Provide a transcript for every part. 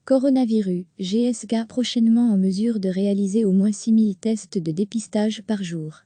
Coronavirus, GSK prochainement en mesure de réaliser au moins 6000 tests de dépistage par jour.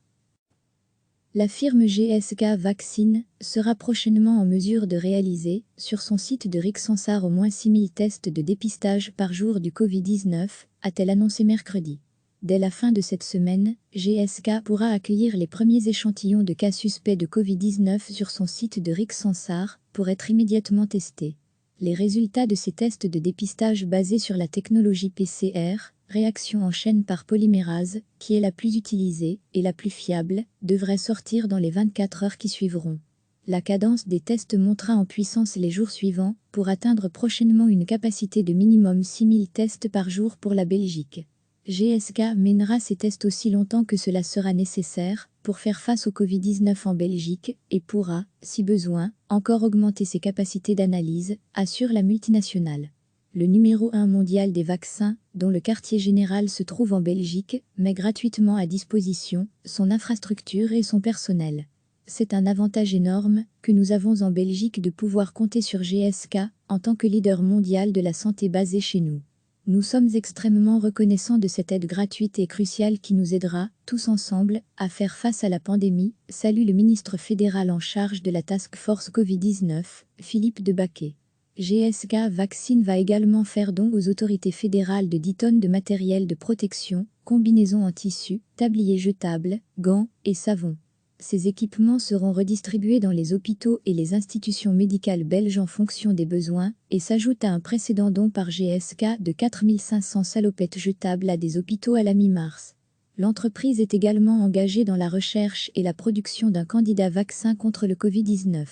La firme GSK Vaccine sera prochainement en mesure de réaliser, sur son site de Rixensart au moins 6000 tests de dépistage par jour du Covid-19, a-t-elle annoncé mercredi. Dès la fin de cette semaine, GSK pourra accueillir les premiers échantillons de cas suspects de Covid-19 sur son site de Rixensart pour être immédiatement testés. Les résultats de ces tests de dépistage basés sur la technologie PCR, réaction en chaîne par polymérase, qui est la plus utilisée et la plus fiable, devraient sortir dans les 24 heures qui suivront. La cadence des tests montera en puissance les jours suivants pour atteindre prochainement une capacité de minimum 6000 tests par jour pour la Belgique. GSK mènera ces tests aussi longtemps que cela sera nécessaire pour faire face au Covid-19 en Belgique et pourra, si besoin, encore augmenter ses capacités d'analyse, assure la multinationale. Le numéro 1 mondial des vaccins, dont le quartier général se trouve en Belgique, met gratuitement à disposition son infrastructure et son personnel. C'est un avantage énorme que nous avons en Belgique de pouvoir compter sur GSK en tant que leader mondial de la santé basée chez nous. Nous sommes extrêmement reconnaissants de cette aide gratuite et cruciale qui nous aidera, tous ensemble, à faire face à la pandémie, salue le ministre fédéral en charge de la Task Force Covid-19, Philippe de Baquet. GSK Vaccine va également faire don aux autorités fédérales de 10 tonnes de matériel de protection, combinaisons en tissu, tabliers jetables, gants et savons. Ces équipements seront redistribués dans les hôpitaux et les institutions médicales belges en fonction des besoins et s'ajoutent à un précédent don par GSK de 4500 salopettes jetables à des hôpitaux à la mi-mars. L'entreprise est également engagée dans la recherche et la production d'un candidat vaccin contre le Covid-19.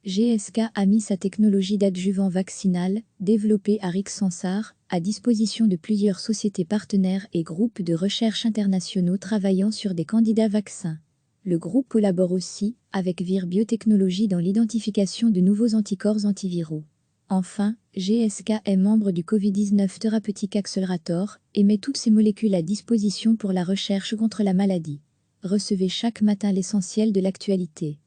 GSK a mis sa technologie d'adjuvant vaccinal, développée à Rixensart, à disposition de plusieurs sociétés partenaires et groupes de recherche internationaux travaillant sur des candidats vaccins. Le groupe collabore aussi avec Vir Biotechnologies dans l'identification de nouveaux anticorps antiviraux. Enfin, GSK est membre du Covid-19 Therapeutic Accelerator et met toutes ses molécules à disposition pour la recherche contre la maladie. Recevez chaque matin l'essentiel de l'actualité.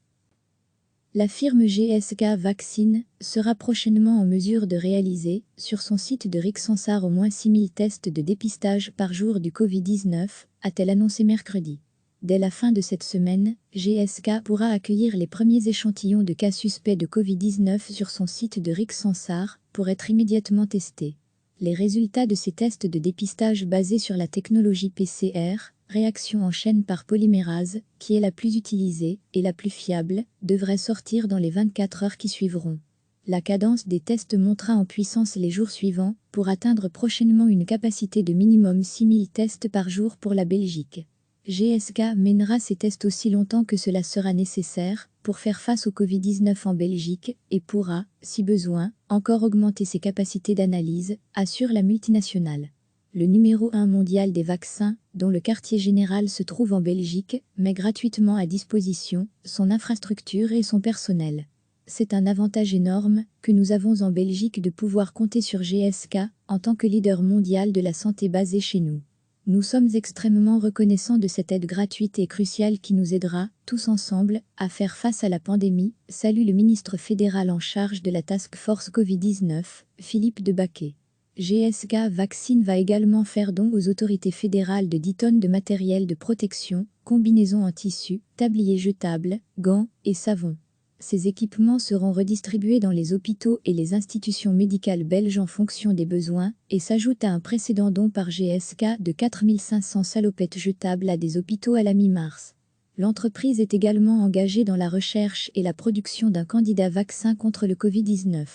La firme GSK Vaccine sera prochainement en mesure de réaliser, sur son site de Rixensart au moins 6000 tests de dépistage par jour du Covid-19, a-t-elle annoncé mercredi. Dès la fin de cette semaine, GSK pourra accueillir les premiers échantillons de cas suspects de Covid-19 sur son site de Rixensart pour être immédiatement testés. Les résultats de ces tests de dépistage basés sur la technologie PCR, réaction en chaîne par polymérase, qui est la plus utilisée et la plus fiable, devraient sortir dans les 24 heures qui suivront. La cadence des tests montera en puissance les jours suivants pour atteindre prochainement une capacité de minimum 6000 tests par jour pour la Belgique. GSK mènera ces tests aussi longtemps que cela sera nécessaire pour faire face au Covid-19 en Belgique et pourra, si besoin, encore augmenter ses capacités d'analyse, assure la multinationale. Le numéro 1 mondial des vaccins, dont le quartier général se trouve en Belgique, met gratuitement à disposition son infrastructure et son personnel. C'est un avantage énorme que nous avons en Belgique de pouvoir compter sur GSK en tant que leader mondial de la santé basée chez nous. Nous sommes extrêmement reconnaissants de cette aide gratuite et cruciale qui nous aidera, tous ensemble, à faire face à la pandémie, salue le ministre fédéral en charge de la Task Force Covid-19, Philippe de Baquet. GSK Vaccine va également faire don aux autorités fédérales de 10 tonnes de matériel de protection, combinaisons en tissu, tabliers jetables, gants et savons. Ces équipements seront redistribués dans les hôpitaux et les institutions médicales belges en fonction des besoins et s'ajoutent à un précédent don par GSK de 4500 salopettes jetables à des hôpitaux à la mi-mars. L'entreprise est également engagée dans la recherche et la production d'un candidat vaccin contre le Covid-19.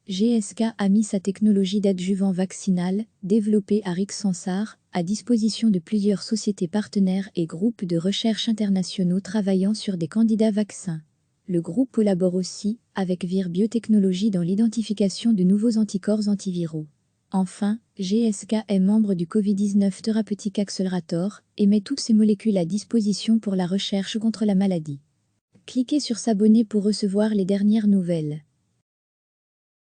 GSK a mis sa technologie d'adjuvant vaccinal, développée à Rixensart, à disposition de plusieurs sociétés partenaires et groupes de recherche internationaux travaillant sur des candidats vaccins. Le groupe collabore aussi avec Vir Biotechnologies dans l'identification de nouveaux anticorps antiviraux. Enfin, GSK est membre du Covid-19 Therapeutic Accelerator et met toutes ses molécules à disposition pour la recherche contre la maladie. Cliquez sur s'abonner pour recevoir les dernières nouvelles.